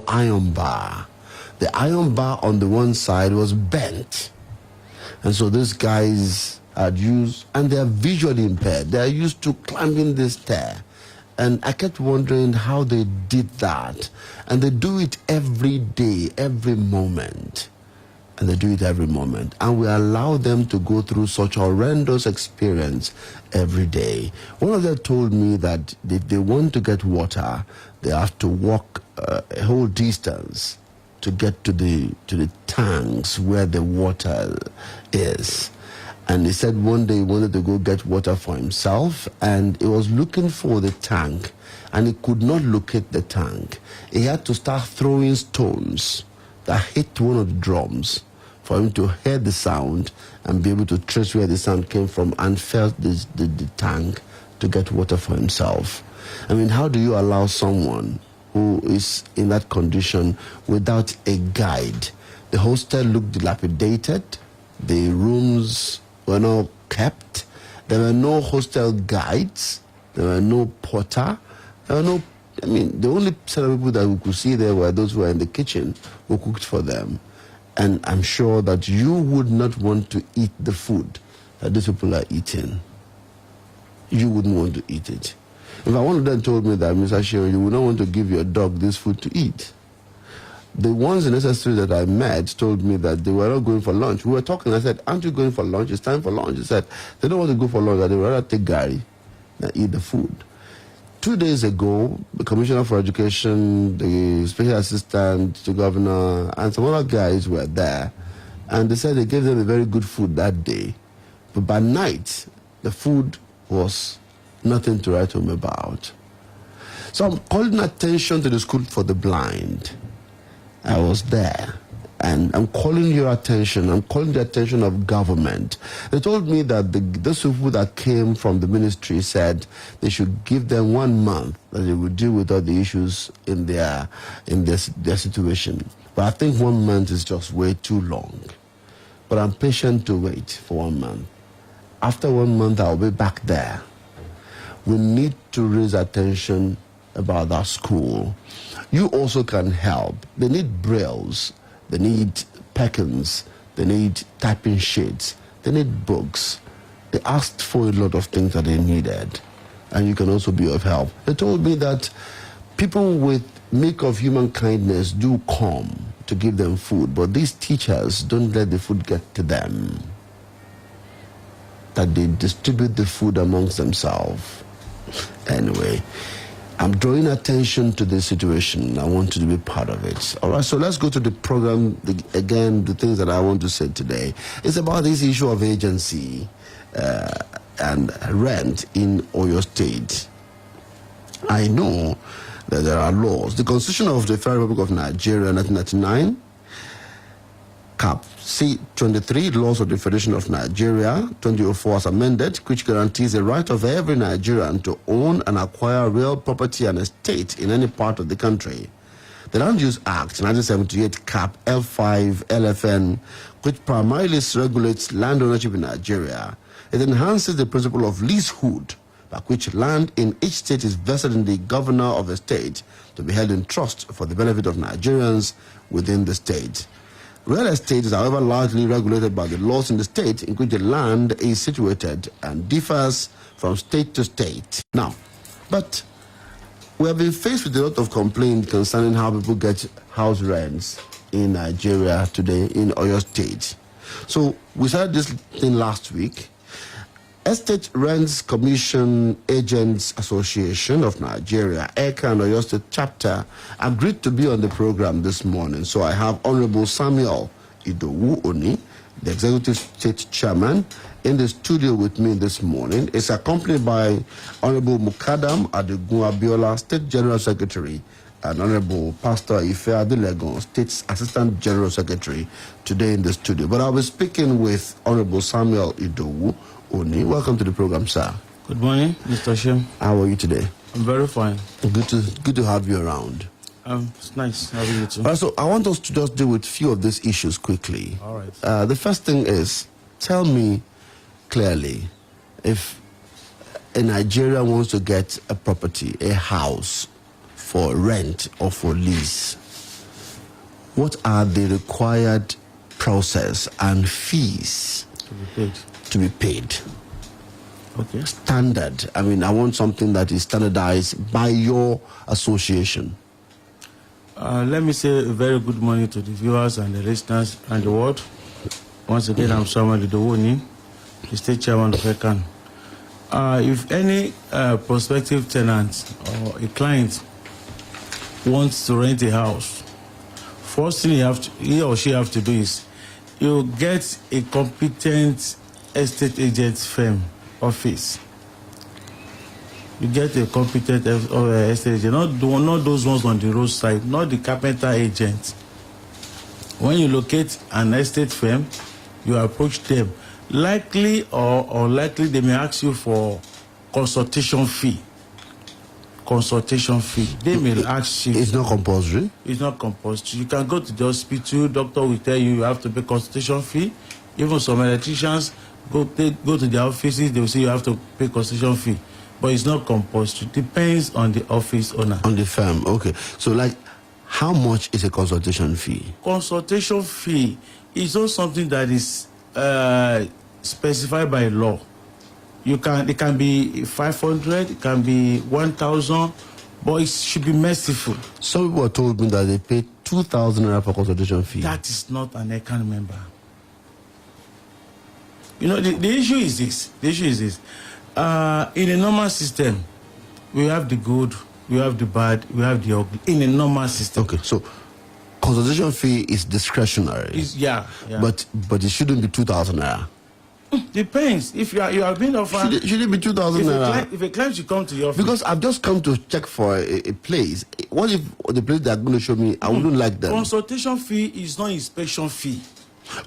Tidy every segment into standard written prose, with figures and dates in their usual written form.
iron bar. The iron bar on the one side was bent. And so these guys had used, and they are visually impaired. They are used to climbing this stair. And I kept wondering how they did that. And they do it every day, every moment. And they do it every moment. And we allow them to go through such horrendous experience every day. One of them told me that if they want to get water, they have to walk a whole distance to get to the tanks where the water is. And he said one day he wanted to go get water for himself, and he was looking for the tank, and he could not locate the tank. He had to start throwing stones that hit one of the drums for him to hear the sound and be able to trace where the sound came from and felt the tank to get water for himself. I mean, how do you allow someone who is in that condition without a guide? The hostel looked dilapidated. The rooms were not kept. There were no hostel guides. There were no porter. There were no, I mean, the only set of people that we could see there were those who were in the kitchen who cooked for them. And I'm sure that you would not want to eat the food that these people are eating. You wouldn't want to eat it. In fact, one of them told me that, Mr. Sheo, you would not want to give your dog this food to eat. The ones in SSC that I met told me that they were not going for lunch. We were talking, I said, aren't you going for lunch? It's time for lunch. He said, they don't want to go for lunch, that they would rather take Gary than eat the food. 2 days ago, the Commissioner for Education, the Special Assistant to Governor, and some other guys were there, and they said they gave them a very good food that day. But by night, the food was nothing to write home about. So I'm calling attention to the School for the Blind. I was there, and I'm calling your attention. I'm calling the attention of government. They told me that those people that came from the ministry said they should give them 1 month that they would deal with all the issues in their situation. But I think 1 month is just way too long. But I'm patient to wait for 1 month. After 1 month, I'll be back there. We need to raise attention about that school. You also can help. They need brailles. They need Perkins. They need typing sheets. They need books. They asked for a lot of things that they needed. And you can also be of help. They told me that people with milk of human kindness do come to give them food, but these teachers don't let the food get to them. That they distribute the food amongst themselves. Anyway, I'm drawing attention to this situation. I want you to be part of it. All right, so let's go to the program. Again, the things that I want to say today is about this issue of agency and rent in Oyo State. I know that there are laws. The Constitution of the Federal Republic of Nigeria, 1999, Cap C-23, Laws of the Federation of Nigeria, 2004 as amended, which guarantees the right of every Nigerian to own and acquire real property and estate in any part of the country. The Land Use Act, 1978, Cap L5 LFN, which primarily regulates land ownership in Nigeria, it enhances the principle of leasehold, by which land in each state is vested in the governor of a state to be held in trust for the benefit of Nigerians within the state. Real estate is, however, largely regulated by the laws in the state in which the land is situated and differs from state to state. Now, but we have been faced with a lot of complaints concerning how people get house rents in Nigeria today in Oyo State. So we started this thing last week. Estate Rents Commission Agents Association of Nigeria, ECA and Oyo State Chapter, agreed to be on the program this morning. So I have Honorable Samuel Idowu Oni, the Executive State Chairman, in the studio with me this morning. It's accompanied by Honorable Mukadam Adegun Abiola, State General Secretary, and Honorable Pastor Ife Adelegon, State's Assistant General Secretary, today in the studio. But I'll be speaking with Honorable Samuel Idowu Oni. Welcome to the program, sir. Good morning, Mr. Shem. How are you today? I'm very fine. Good to have you around. It's nice having you too. All right, so I want us to just deal with a few of these issues quickly. All right. The first thing is, tell me clearly, if a Nigerian wants to get a property, a house, for rent or for lease, what are the required process and fees To be paid. to be paid? Okay. Standard. I mean, I want something that is standardized by your association. Let me say a very good morning to the viewers and the listeners and the world. Once again, I'm Samuel Idowoni, the state chairman of ECAN. If any prospective tenant or a client wants to rent a house, first thing he or she have to do is you get a competent estate agent firm office. You get a competent estate agent, not those ones on the roadside, not the carpenter agent. When you locate an estate firm, you approach them. Likely or unlikely, they may ask you for consultation fee. Consultation fee. They may ask you. It's not compulsory. It's not compulsory. You can go to the hospital. Doctor will tell you have to pay consultation fee. Even some electricians go to their offices. They will say you have to pay consultation fee. But it's not compulsory. Depends on the office owner. On the firm, okay. So, like, how much is a consultation fee? Consultation fee is not something that is specified by law. It can be 500, it can be 1,000, but it should be merciful. Some people told me that they pay 2,000 naira for consultation fee. That is not an ECAN member. You know, the issue is this. The issue is this. In a normal system, we have the good, we have the bad, we have the ugly. In a normal system. Okay, so consultation fee is discretionary. Yeah. But it shouldn't be 2,000 naira. Depends. If you are being offered. Should it be 2,000 naira? If a client should come to your office. Because I've just come to check for a place. What if the place they're going to show me, I wouldn't like them? Consultation fee is not inspection fee.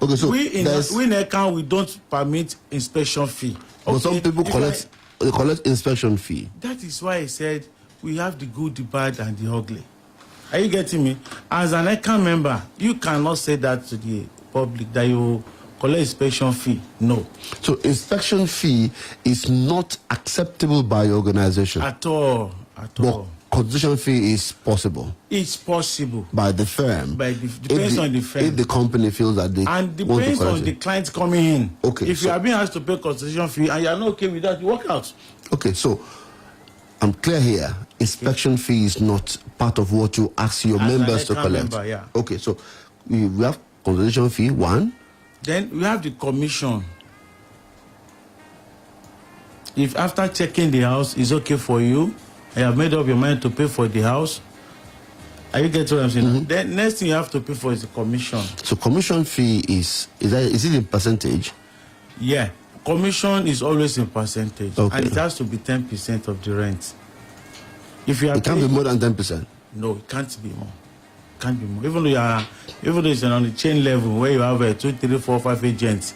Okay, so we in ECAN, we don't permit inspection fee. But Okay? some people collect inspection fee. That is why I said we have the good, the bad, and the ugly. Are you getting me? As an ECAN member, you cannot say that to the public that you collect inspection fee. No. So inspection fee is not acceptable by your organization. At all. But consultation fee is possible. It's possible. By the firm. Depends on the firm. If the company feels that they and want to depends collect on the it. client coming in. Okay. If you are being asked to pay consultation fee and you are not okay with that, you walk out. Okay, so I'm clear here. Inspection fee is not part of what you ask your As an members to ECAN collect. member, yeah. Okay, so we have consultation fee, one. Then we have the commission. If after checking the house is okay for you, and you have made up your mind to pay for the house, are you getting what I'm saying? Mm-hmm. Then next thing you have to pay for is the commission. So commission fee is it in percentage? Yeah, commission is always in percentage, Okay. and it has to be 10% of the rent. If you are It can't be more than 10%. No, it can't be more. Can't be more. Even though it's on the chain level where you have 2, 3, 4, 5 agents,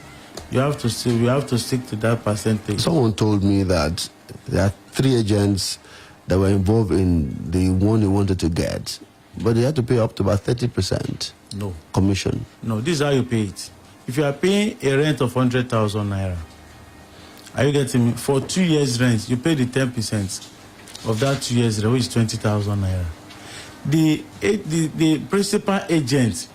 you have to stick to that percentage. Someone told me that there are 3 agents that were involved in the one he wanted to get, but they had to pay up to about 30% No. commission. No, this is how you pay it. If you are paying a rent of 100,000 naira, are you getting me? For 2 years rent, you pay the 10% of that 2 years rent, which is 20,000 naira. The principal agent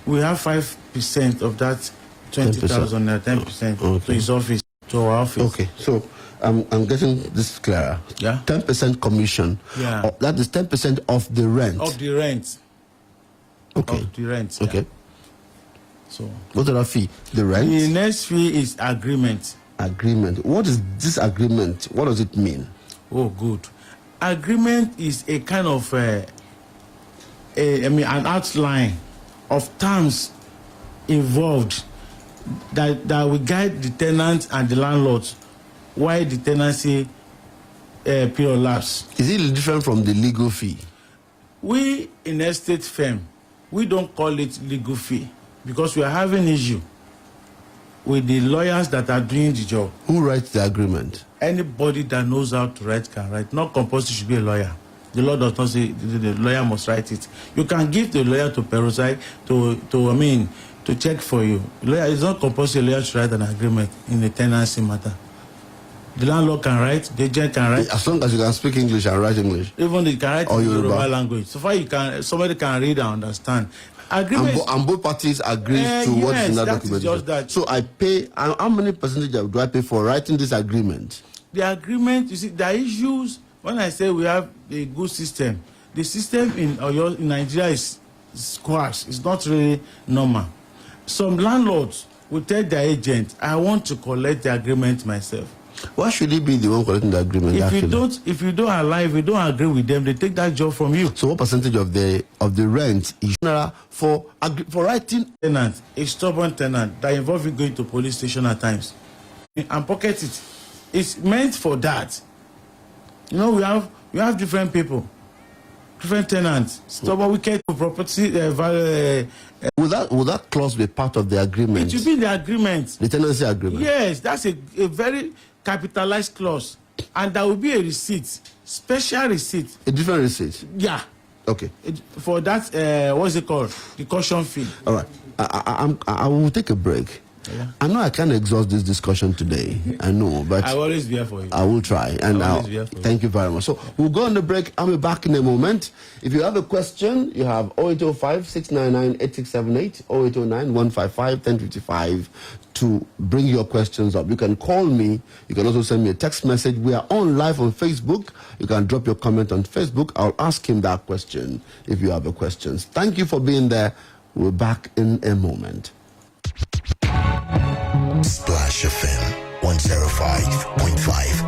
will have 5% of that 20,000 naira, 10% Okay. to his office, to our office. Okay, so I'm getting this clearer. Yeah. 10% commission. Yeah. That is 10% of the rent. Of the rent. Okay. Of the rent. Yeah. Okay. So What other fee? The rent? the next fee is agreement. Agreement. What is this agreement? What does it mean? Oh, good. Agreement is a kind of an outline of terms involved that will guide the tenant and the landlords while the tenancy period lapse. Is it different from the legal fee? We in estate firm, we don't call it legal fee because we are having issue with the lawyers that are doing the job. Who writes the agreement? Anybody that knows how to write can write. Not compulsory should be a lawyer. The law does not say the lawyer must write it. You can give the lawyer to Perosai to check for you. Lawyer, it's not compulsory a lawyer to write an agreement in a tenancy matter. The landlord can write, the agent can write. As long as you can speak English and write English. Even they can write Or in Yoruba. Yoruba language. So far, somebody can read and understand. Agreement. And both parties agree to what is in that that is document. just that. So I pay. How many percentage do I pay for writing this agreement? The agreement, you see, there are issues. When I say we have a good system, the system in Nigeria is scarce. It's not really normal. Some landlords will tell their agent, I want to collect the agreement myself. Why should he be the one collecting the agreement? If you don't agree with them, they take that job from you. So what percentage of the rent is for writing? Tenant, a stubborn tenant that involves you going to police station at times and pocket it. It's meant for that. You know, we have different people, different tenants. Stubborn, wicked property value. Will that clause be part of the agreement? It will be in the agreement. The tenancy agreement. Yes, that's a very capitalized clause, and there will be a receipt, special receipt. A different receipt. Yeah. Okay. For that, what's it called? The caution fee. All right. I will take a break. Yeah. I know I can't exhaust this discussion today. I know, but I will always be here for you. I will try. And thank you very much. So we'll go on the break. I'll be back in a moment. If you have a question, you have 0805-699-8678, 0809-155-1055 to bring your questions up. You can call me. You can also send me a text message. We are on live on Facebook. You can drop your comment on Facebook. I'll ask him that question if you have a question. Thank you for being there. We're back in a moment. Splash FM 105.5.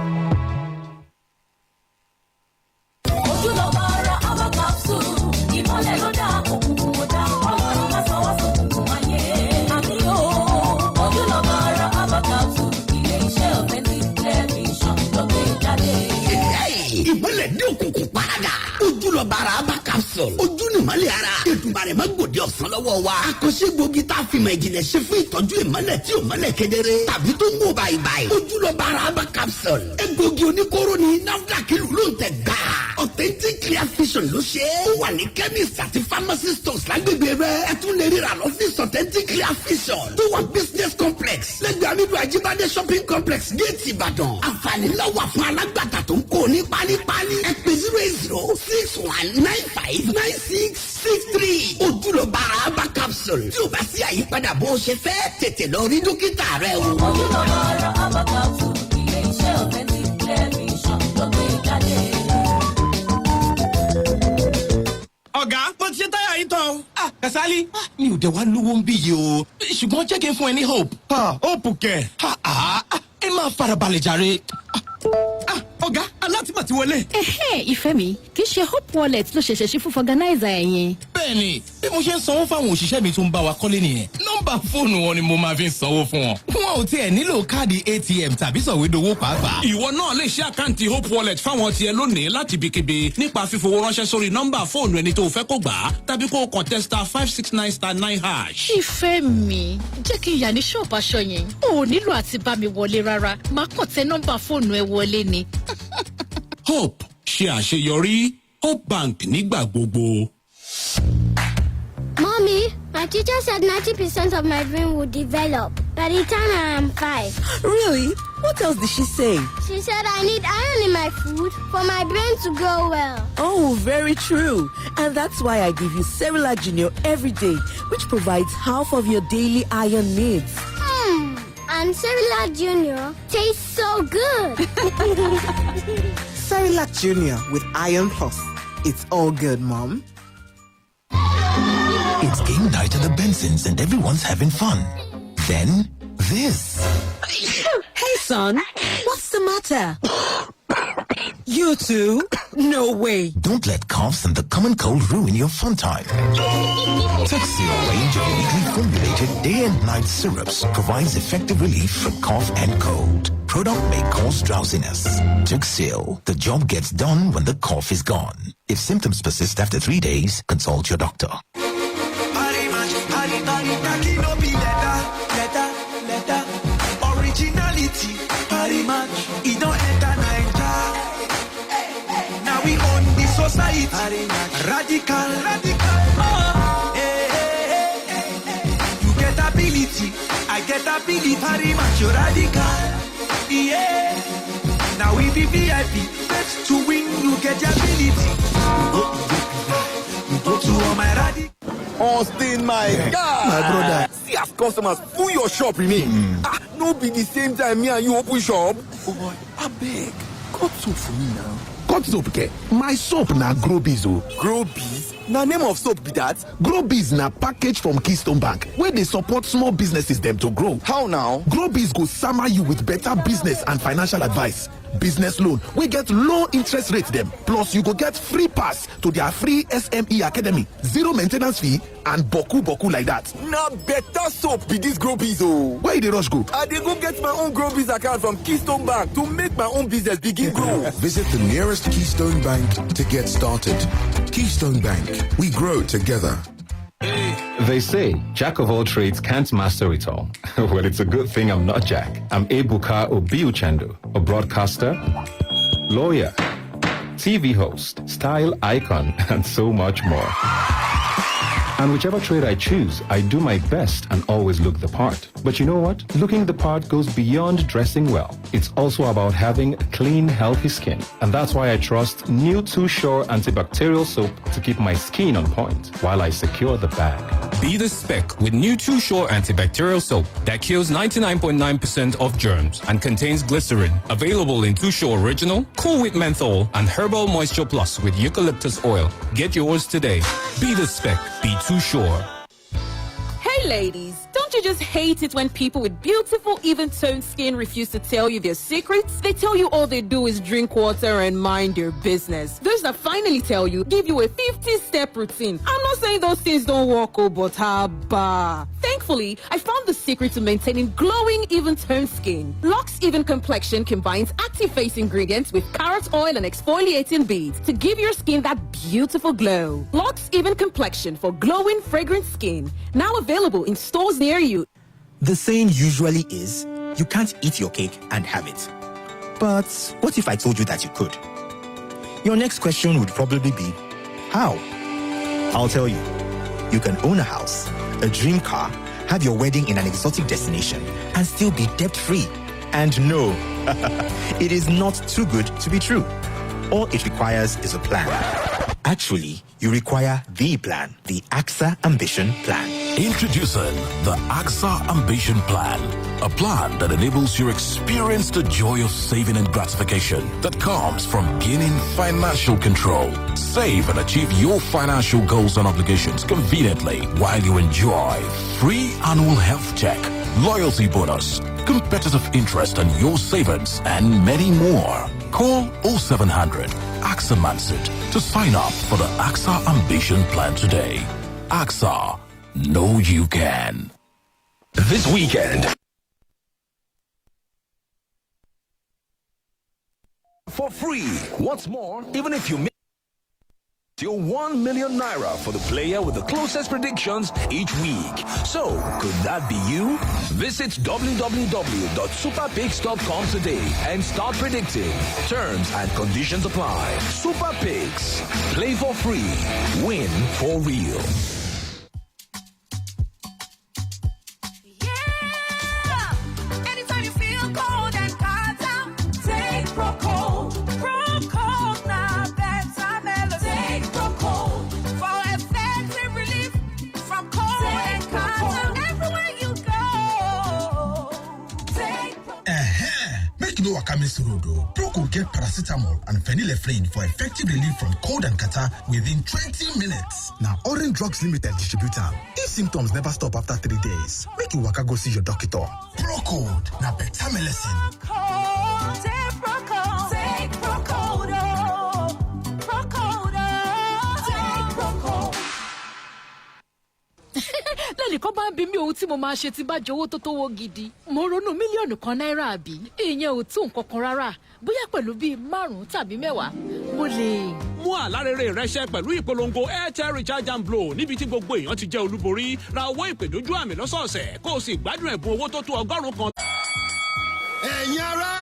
Ìmọ̀lẹ̀ ní òkùnkùn parada. Ojúlọ̀bára Aba capsule. Ojú ni ìmọ̀lẹ̀ ara. Ètùbàrẹ̀ máa ń gbòde ọ̀sán lọ́wọ́ wa. Àkọsí gbòógì tá a fi mọ̀ ìjìnlẹ̀ ṣe fún ìtọ́jú ìmọ̀lẹ̀ tí ò mọ́lẹ̀ kedere. Tàbí tó ń wò báyìí. Ojúlọ̀bára Aba capsule. Egbògi oníkóró ni NAFDAC ló ń tẹ̀ gbà. Authentic Clear Vision ló ṣe é. Ó wà ní chemist àti pharmacy stores lágbègbè rẹ̀. Ẹ tún lè ríra lọ́fíìsì Authentic Clear Vision. Tó wà business complex. Lẹ́gbẹ̀ẹ́ Amídùú Ajíbádé shopping complex Gate Ìbàdàn. Àǹfààní ńlá wà fún alágbàtà tó ń kó ní pálípálí. Ẹ pè 08061959663. Ojúlọ̀bára Aba capsule. Tí o bá sí àyípadà bó o ṣe fẹ́, tètè lọ rí dókítà rẹ o. Ojúlọ̀bára Aba capsule. Ilé iṣẹ́ Authentic Clear Vision ló gbé jáde. Ọ̀gá, mo ti ṣe táyà yìí tán o. Kasali, mi ò dẹ̀ wá lówó ń bí yìí o. Ṣùgbọ́n jẹ́ kí n fún ẹ ní hope. Hope kẹ̀. Ẹ máa farabalẹ̀ jàre. Ọ̀gá, alátìmọ̀ ti wọlé. Ìfẹ́ mi, kì í ṣe Hope Wallet ló ṣẹ̀ṣẹ̀ ṣí fún fọganáìzà ẹ̀ yẹn. Bẹ́ẹ̀ni, bí mo ṣe ń sanwó fáwọn òṣìṣẹ́ mi tó ń bá wa kọ́lé nìyẹn. Nọ́mbà fóònù wọn ni mo máa fi ń sanwó fún wọn. Wọn ò tiẹ̀ nílò káàdì ATM tàbí sọ̀wédowó pàápàá. Ìwọ náà lè ṣe àkáǹtì Hope Wallet fáwọn tiẹ̀ lónìí láti ibikíbi nípa fífowó ránṣẹ́ sórí nọ́mbà fóònù ẹni tó fẹ́ kó gbà á tàbí kó o kàn tẹ *569*9#. Ìfẹ́ mi, jẹ́ kí n yà ní ṣọ́ọ̀bù aṣọ yẹn. O ò nílò àti bá mi wọlé rárá. Màá kàn tẹ nọ́mbà fóònù ẹ wọlé ni. Hope ṣe àṣeyọrí. Hope Bank nígbà gbogbo. Mommy, my teacher said 90% of my brain will develop by the time I am 5. Really? What else did she say? She said I need iron in my food for my brain to grow well. Oh, very true. And that's why I give you Cerelac Junior every day, which provides half of your daily iron needs. And Cerelac Junior tastes so good. Cerelac Junior with Iron Plus. It's all good, Mom. It's game night at the Bensons and everyone's having fun. Then, this. Hey, son. What's the matter? You too? No way. Don't let coughs and the common cold ruin your fun time. Tuxedo range of uniquely formulated day and night syrups provides effective relief from cough and cold. Product may cause drowsiness. Tuxedo, the job gets done when the cough is gone. If symptoms persist after 3 days, consult your doctor. Originality, Parimatch, it don't enter Naija. Now we own the society, radical. You get ability, I get ability, Parimatch, you radical. Yeah. be VIP. Bet to win, you get the ability. You go to all my radical. Austin, my God. My brother. See, as customers full your shop remain. No be the same time me and you open shop. Oh boy, I beg. Cut soap for me now. Cut soap, okay? My soap na Grobiz. Grobiz? Na name of soap be that? Grobiz na package from Keystone Bank, where they support small businesses them to grow. How now? Grobiz go summer you with better business and financial advice. Business loan, we get low interest rates them. Plus, you go get free pass to their free SME Academy. Zero maintenance fee and boku like that. Na better soap be this Grobiz oh. Where you dey rush go? I dey go get my own Grobiz account from Keystone Bank to make my own business begin grow. Visit the nearest Keystone Bank to get started. Keystone Bank, we grow together. They say Jack of all trades can't master it all. Well, it's a good thing I'm not Jack. I'm Ebuka Obiuchendo, a broadcaster, lawyer, TV host, style icon, and so much more. And whichever trade I choose, I do my best and always look the part. But you know what? Looking the part goes beyond dressing well. It's also about having a clean, healthy skin. And that's why I trust new Too Sure antibacterial soap to keep my skin on point while I secure the bag. Be the spec with new Too Sure antibacterial soap that kills 99.9% of germs and contains glycerin. Available in Too Sure Original, Cool with Menthol, and Herbal Moisture Plus with eucalyptus oil. Get yours today. Be the spec. Be Too Sure. Hey ladies, don't you just hate it when people with beautiful, even-toned skin refuse to tell you their secrets? They tell you all they do is drink water and mind their business. Those that finally tell you, give you a 50-step routine. I'm not saying those things don't work, but haba. Thankfully, I found the secret to maintaining glowing, even-toned skin. Lux Even Complexion combines active face ingredients with carrot oil and exfoliating beads to give your skin that beautiful glow. Lux Even Complexion for glowing, fragrant skin. Now available in stores near you. The saying usually is, you can't eat your cake and have it. But what if I told you that you could? Your next question would probably be, how? I'll tell you. You can own a house, a dream car, have your wedding in an exotic destination, and still be debt-free. And no, it is not too good to be true. All it requires is a plan. Actually, you require the plan, the AXA Ambition Plan. Introducing the AXA Ambition Plan, a plan that enables you to experience the joy of saving and gratification that comes from gaining financial control. Save and achieve your financial goals and obligations conveniently while you enjoy free annual health check, loyalty bonus, competitive interest on your savings, and many more. Call 0700 AXA Mansit to sign up for the AXA Ambition Plan today. AXA, know you can. This weekend. For free. What's more, even if you miss your 1 million naira for the player with the closest predictions each week. So, could that be you? Visit www.superpicks.com today and start predicting. Terms and conditions apply. Super Picks. Play for free. Win for real. Anytime you feel cold and cut out, take Procold. Procold now, better melody. Take Procold for effective relief from cold and cut out. Everywhere you go, take Procold. Make no wakamis road. Procold get paracetamol and phenylephrine for effective relief from cold and catarrh within 20 minutes. Now, Orange Drugs Limited distributor. If symptoms never stop after 3 days, make you waka go see your doctor. Procold, now better medicine. Procold, take Procold. Take Procold, oh. Procold, oh. Take Procold. lẹ́nìkan bá ń bi mí ohun tí mo máa ṣe tí bá jowó tó tówó gidi mo ronú mílíọ̀nù kan náírà àbí ìyẹn ò tó nǹkan kan rárá bóyá pẹ̀lú bíi 5 tàbí 10 mo lè. mú àlárẹ̀rẹ̀ rẹ ṣẹ pẹ̀lú ìpolongo airtel recharge and blow níbi tí gbogbo èèyàn ti jẹ́ olúborí ra owó ìpè dójú àmì lọ́sọ̀ọ̀sẹ̀ kó o sì gbádùn ẹ̀bùn owó tó tó 100 kan. ẹ̀yin ará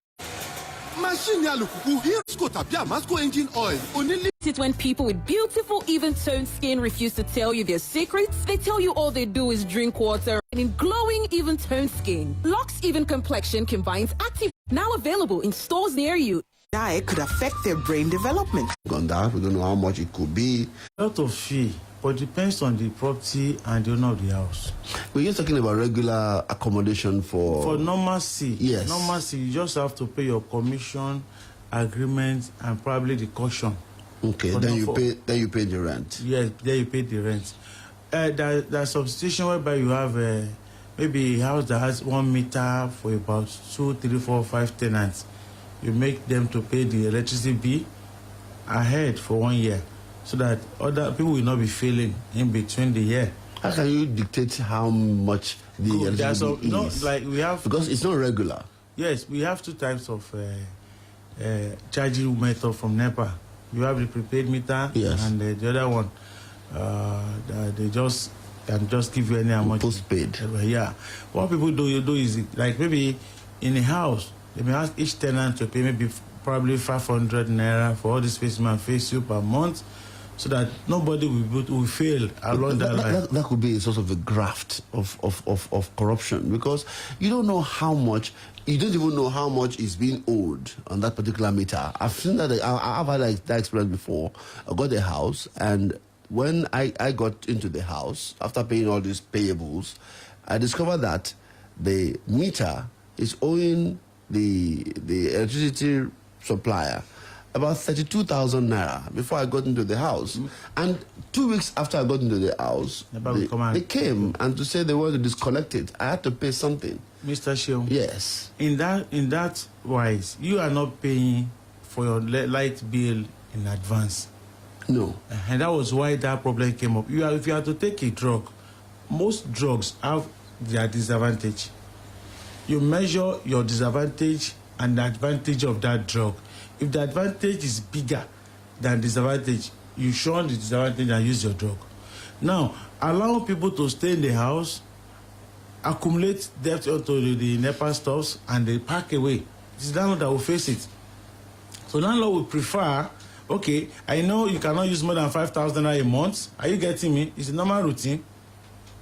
máṣíìnì alùpùpù Hillsco tàbí Amasco engine oil onílé. It when people with beautiful, even-toned skin refuse to tell you their secrets. They tell you all they do is drink water. And in glowing, even-toned skin, Lux Even Complexion combines active. Now available in stores near you. diet could affect their brain development. On that, we don't know how much it could be. A lot of fee, but depends on the property and the owner of the house. We're just talking about regular accommodation for normalcy. Yes. Normalcy, you just have to pay your commission, agreement, and probably the caution. Okay, then you pay the rent. Yes, then you pay the rent. There's some situation whereby you have maybe a house that has 1 meter for about 2, 3, 4, 5 tenants. You make them to pay the electricity bill ahead for 1 year, so that other people will not be failing in between the year. How can you dictate how much the electricity bill is? Like we have, because it's not regular. Yes, we have 2 types of charging method from NEPA. You have the prepaid meter, yes, and the other one, they can just give you any amount. Postpaid. Yeah. What people do is like maybe in a house, they may ask each tenant to pay maybe probably 500 naira for all the spaceman face you per month, so that nobody will fail along that line. That could be a sort of a graft of corruption, because you don't know how much. You don't even know how much is being owed on that particular meter. I've seen that. I've had that experience before. I got a house, and when I got into the house, after paying all these payables, I discovered that the meter is owing the electricity supplier about 32,000 naira before I got into the house. And 2 weeks after I got into the house, they came and to say they wanted to disconnect it. I had to pay something. Mr. Sheung. Yes. In that wise, you are not paying for your light bill in advance. No. And that was why that problem came up. If you have to take a drug, most drugs have their disadvantage. You measure your disadvantage and the advantage of that drug. If the advantage is bigger than disadvantage, you shun the disadvantage and use your drug. Now, allow people to stay in the house, accumulate debt onto the NEPA stuffs, and they pack away. It's the landlord that will face it. So landlord will prefer, okay, I know you cannot use more than 5,000 a month. Are you getting me? It's a normal routine.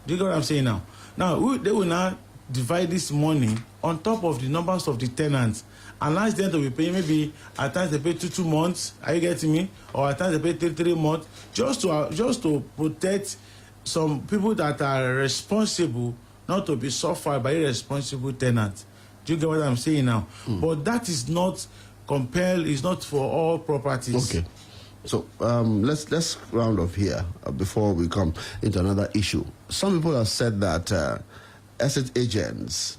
Do you get what I'm saying now? Now, they will now divide this money on top of the numbers of the tenants, and ask them to be paying, maybe at times they pay 2 months. Are you getting me? Or at times they pay 3 months, just to protect some people that are responsible, not to be suffered by irresponsible tenants. Do you get what I'm saying now? But that is not compelled. It's not for all properties. Okay. So let's round off here before we come into another issue. Some people have said that estate agents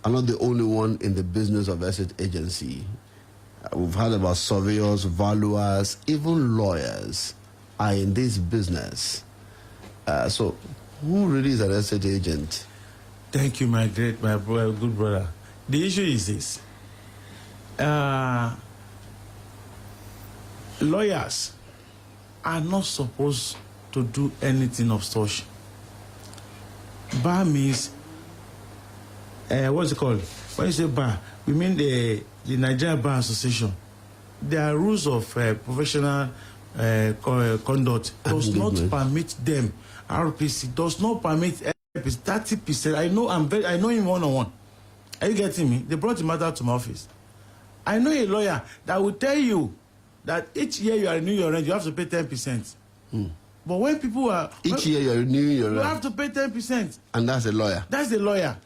are not the only one in the business of estate agency. We've heard about surveyors, valuers, even lawyers are in this business. So who really is an estate agent? Thank you, my good brother. The issue is this. Lawyers are not supposed to do anything of such. Bar means, what's it called? When you say bar, we mean the Nigerian Bar Association. There are rules of professional conduct. Does not permit them. RPC does not permit 30%. I know him one-on-one. Are you getting me? They brought the matter to my office. I know a lawyer that will tell you that each year you are renewing your rent, you have to pay 10%. But when people are... Each year you are renewing your rent. You have to pay 10%. And that's a lawyer. That's the lawyer.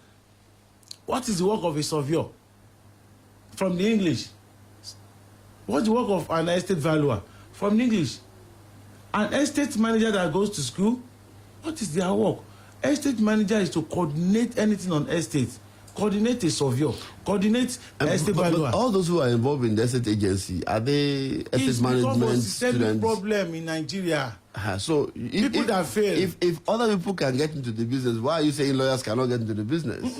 What is the work of a surveyor? From the English. What's the work of an estate valuer? From the English. An estate manager that goes to school, what is their work? Estate manager is to coordinate anything on estate. Coordinate a surveyor. Coordinate estate valuer. But all those who are involved in the estate agency, are they estate management students? It's a problem in Nigeria. So people that fail. If other people can get into the business, why are you saying lawyers cannot get into the business?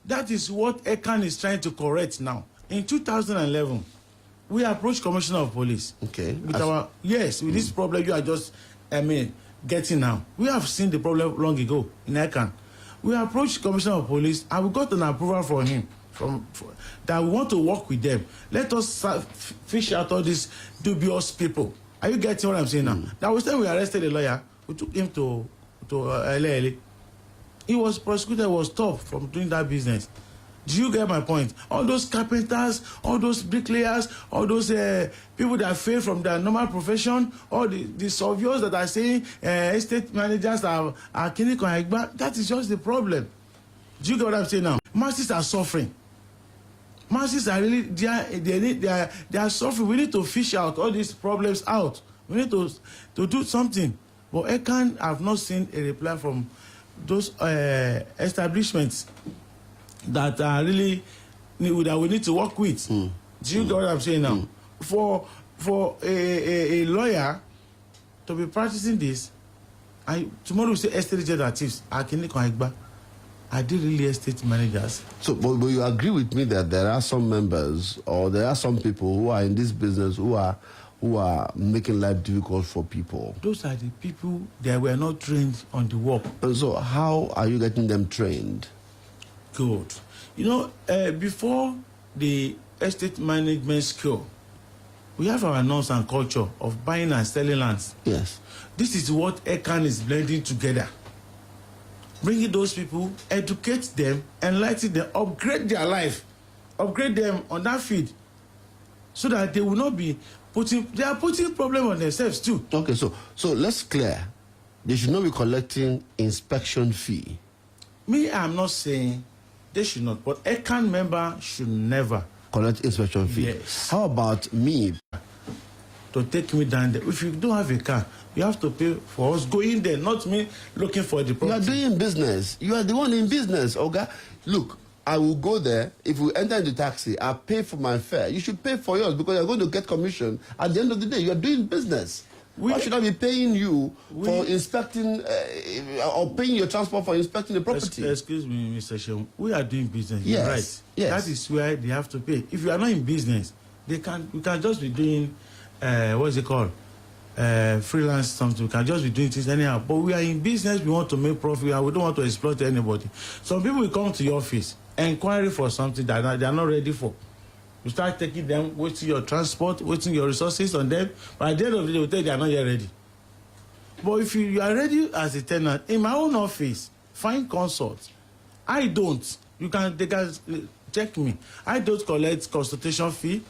That is what ECAN is trying to correct now. In 2011, we approached Commissioner of Police. Okay. With this problem you are just, getting now. We have seen the problem long ago in ECAN. We approached Commissioner of Police and we got an approval for him that we want to work with them. Let us fish out all these dubious people. Are you getting what I'm saying now? That was time we arrested a lawyer. We took him to LA. He was prosecuted, was stopped from doing that business. Do you get my point? All those carpenters, all those bricklayers, all those people that fail from their normal profession, all the surveyors that are saying estate managers are clinical, that is just the problem. Do you get what I'm saying now? Masses are suffering. Masses are really, they are suffering. We need to fish out all these problems out. We need to do something. But ECAN have not seen a reply from those establishments that are really that we need to work with. Do you get what I'm saying now? For a lawyer to be practicing this, tomorrow we say estate representatives, are they really estate managers? So, but you agree with me that there are some members or there are some people who are in this business who are making life difficult for people? Those are the people that were not trained on the work. And so how are you getting them trained? Good. You know, before the estate management school, we have our norms and culture of buying and selling lands. Yes. This is what ECAN is blending together. Bringing those people, educate them, enlighten them, upgrade their life, upgrade them on that field, so that they will not be putting problem on themselves too. Okay, so let's clear. They should not be collecting inspection fee. Me, I'm not saying they should not, but ECAN member should never collect inspection fee. Yes. How about me? To take me down there. If you don't have a car, you have to pay for us going there, not me looking for the property. You are doing business. You are the one in business, okay? Look, I will go there. If we enter in the taxi, I'll pay for my fare. You should pay for yours because you're going to get commission. At the end of the day, you are doing business. Why should I be paying you for inspecting or paying your transport for inspecting the property? Excuse me, Mr. Sheung. We are doing business. Yes. You're right. Yes. That is where they have to pay. If you are not in business, we can just be doing what is it called? Freelance something. We can just be doing things anyhow. But we are in business. We want to make profit, and we don't want to exploit anybody. Some people will come to your office, inquiry for something that they are not ready for. You start taking them, wasting your transport, wasting your resources on them. But at the end of the day, they are not yet ready. But if you are ready as a tenant, in my own office, find consult. I don't. They can check me. I don't collect consultation fee.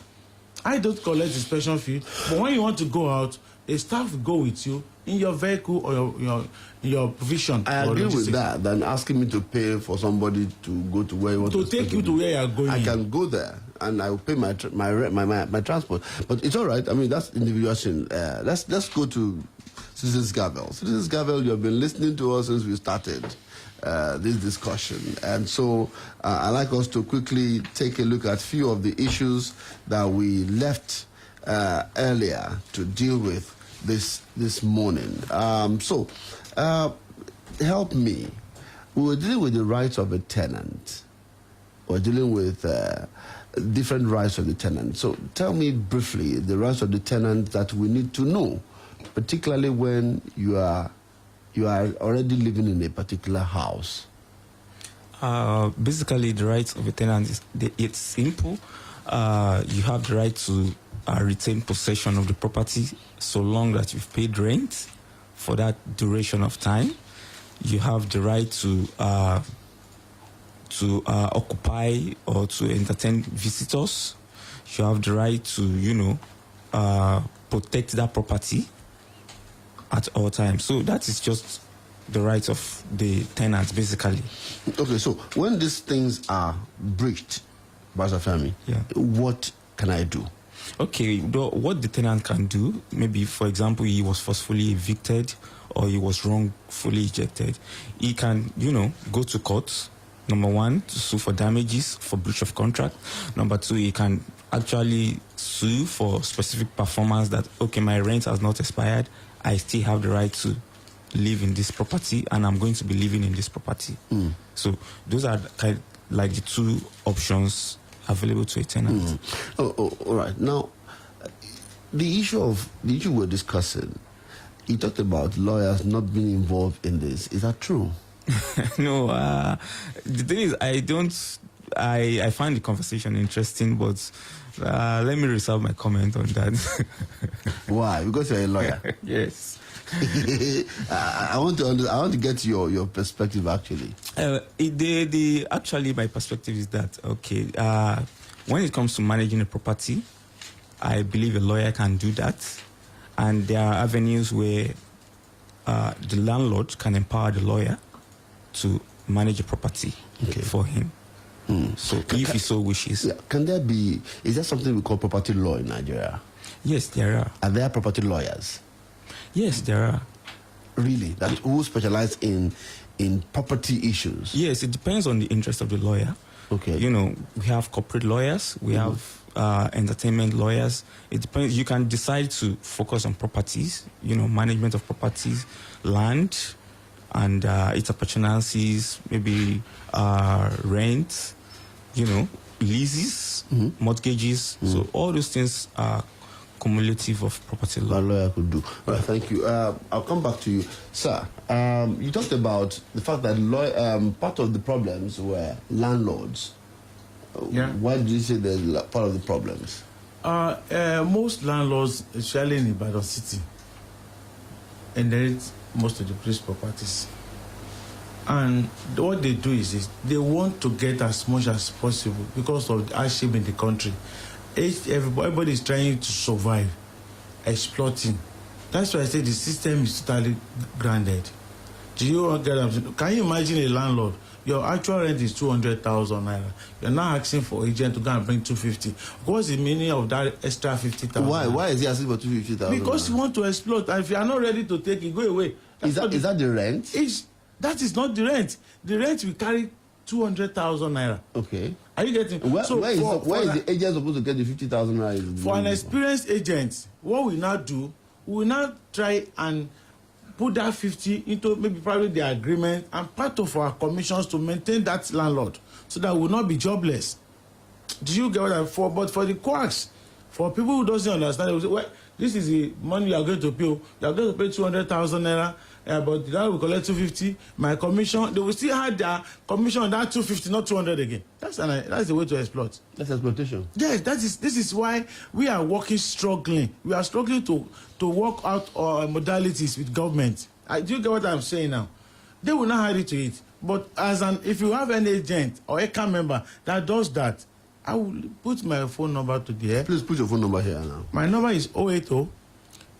I don't collect inspection fee. But when you want to go out, a staff will go with you in your vehicle or your provision. I agree with that than asking me to pay for somebody to go to where you want to take you to where you are going. I can go there and I will pay my transport. But it's all right. I mean, that's individual. Let's go to Citizens Gavel. Citizens Gavel, you have been listening to us since we started this discussion. And so I'd like us to quickly take a look at a few of the issues that we left earlier to deal with this morning. Help me. We were dealing with the rights of a tenant. We're dealing with different rights of the tenant. So tell me briefly the rights of the tenant that we need to know, particularly when you are already living in a particular house. Basically, the rights of a tenant it's simple. You have the right to retain possession of the property so long that you've paid rent for that duration of time. You have the right to occupy or to entertain visitors. You have the right to, protect that property at all times. So that is just the rights of the tenants, basically. Okay, so when these things are breached, Brother Femi, what can I do? Okay, what the tenant can do, maybe, for example, he was forcefully evicted or he was wrongfully ejected. He can, go to court, number one, to sue for damages for breach of contract. Number two, he can actually sue for specific performance that, okay, my rent has not expired. I still have the right to live in this property and I'm going to be living in this property. So those are kind of like the two options available to a tenant. All right. Now, the issue we're discussing, you talked about lawyers not being involved in this. Is that true? No. The thing is, I find the conversation interesting, but let me reserve my comment on that. Why? Because you're a lawyer. Yes. I want to get your perspective actually. Actually my perspective is that when it comes to managing a property, I believe a lawyer can do that, and there are avenues where the landlord can empower the lawyer to manage a property for him. So if he so wishes. Yeah. Is there something we call property law in Nigeria? Yes, there are. Are there property lawyers? Yes, there are. Really? Who specialize in property issues? Yes, it depends on the interest of the lawyer. Okay. We have corporate lawyers, we have entertainment lawyers. It depends. You can decide to focus on properties, management of properties, land, and its opportunities, maybe rent, leases, mortgages. So all those things are cumulative of property law. A lawyer could do. All right, thank you. I'll come back to you. Sir, you talked about the fact that part of the problems were landlords. Yeah. Why did you say they're part of the problems? Most landlords, especially in Ibadan City, inherit most of the police properties. And what they do is they want to get as much as possible because of the hardship in the country. Everybody is trying to survive, exploiting. That's why I say the system is totally grounded. Can you imagine a landlord? Your actual rent is 200,000 naira. You're now asking for agent to go and bring 250. What's the meaning of that extra 50,000? Why is he asking for 250,000? Because you want to exploit, and if you are not ready to take it, go away. Is that the rent? That is not the rent. The rent will carry 200,000 naira. Okay. Are you getting? Where is the agent supposed to get the 50,000 naira? For an experienced agent, what we now do, we will now try and put that 50 into maybe probably the agreement and part of our commissions to maintain that landlord so that we will not be jobless. Do you get what I'm for? But for the quacks, for people who doesn't understand, they will say, well, this is the money you are going to pay. You are going to pay 200,000 naira, but that will collect 250. My commission, they will still have their commission on that 250, not 200 again. That's the way to exploit. That's exploitation. Yes, this is why we are struggling. We are struggling to work out our modalities with government. Do you get what I'm saying now? They will not hide it to it. But if you have an agent or a CAM member that does that, I will put my phone number to the air. Please put your phone number here now. My number is 080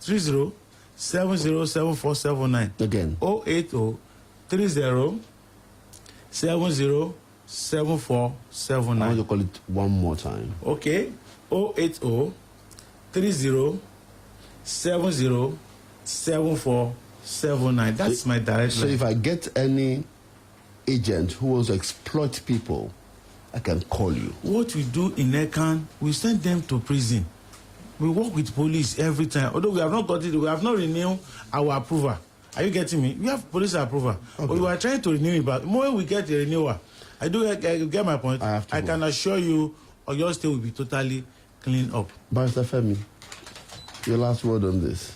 30 707479. Again. 080 30 707479. I want to call it one more time. Okay. 080 30 70 7479. That's my direct line. So if I get any agent who wants to exploit people, I can call you. What we do in Ekan, we send them to prison. We work with police every time. Although we have not got it, we have not renewed our approval. Are you getting me? We have police approval. Okay. But we are trying to renew it, but more we get the renewal. I get my point. I can assure you, your state will be totally cleaned up. Barrister Femi, your last word on this.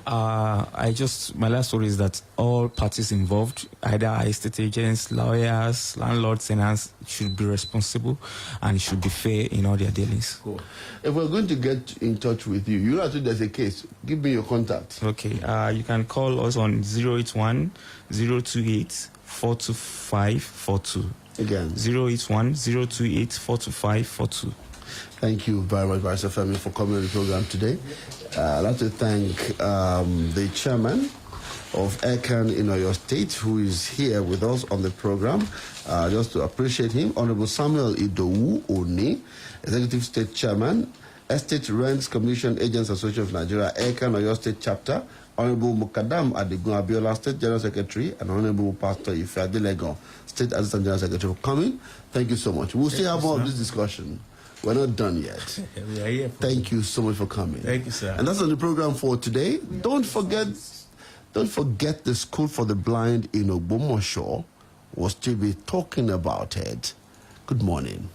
My last word is that all parties involved, either estate agents, lawyers, landlords, tenants, should be responsible and should be fair in all their dealings. Cool. If we're going to get in touch with you, you know that there's a case. Give me your contact. Okay. You can call us on 081 028 425 42. Again. 081 028 425 42. Thank you very much, Barrister Femi, for coming on the program today. I'd like to thank the chairman of Ekan in Oyo State, who is here with us on the program. Just to appreciate him, Honorable Samuel Idowu Oni, Executive State Chairman, Estate Rents Commission Agents Association of Nigeria, Ekan Oyo State Chapter, Honorable Mukadam Adigun Abiola, State General Secretary, and Honorable Pastor Ife Adelego, State Assistant General Secretary, for coming. Thank you so much. We'll still have more of this discussion. We're not done yet. We are here. Thank you so much for coming. Thank you, sir. And that's on the program for today. Don't forget the School for the Blind in Ogbomoso. We'll still be talking about it. Good morning.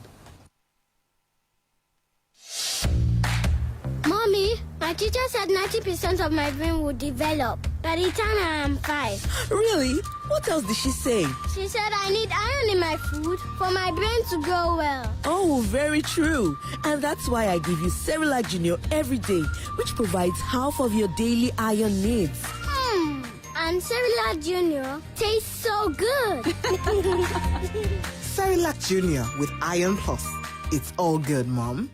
Mommy, my teacher said 90% of my brain will develop. by the time I am 5. Really? What else did she say? She said I need iron in my food for my brain to grow well. Oh, very true. And that's why I give you Cerelac Junior every day, which provides half of your daily iron needs. And Cerelac Junior tastes so good. Cerelac Junior with Iron Plus. It's all good, Mom.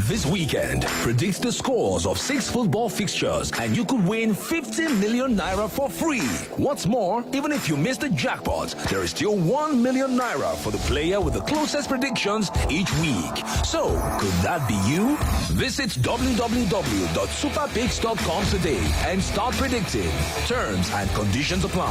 This weekend, predict the scores of 6 football fixtures and you could win 50 million naira for free. What's more, even if you miss the jackpot, there is still 1 million naira for the player with the closest predictions each week. So, could that be you? Visit www.superpicks.com today and start predicting. Terms and conditions apply.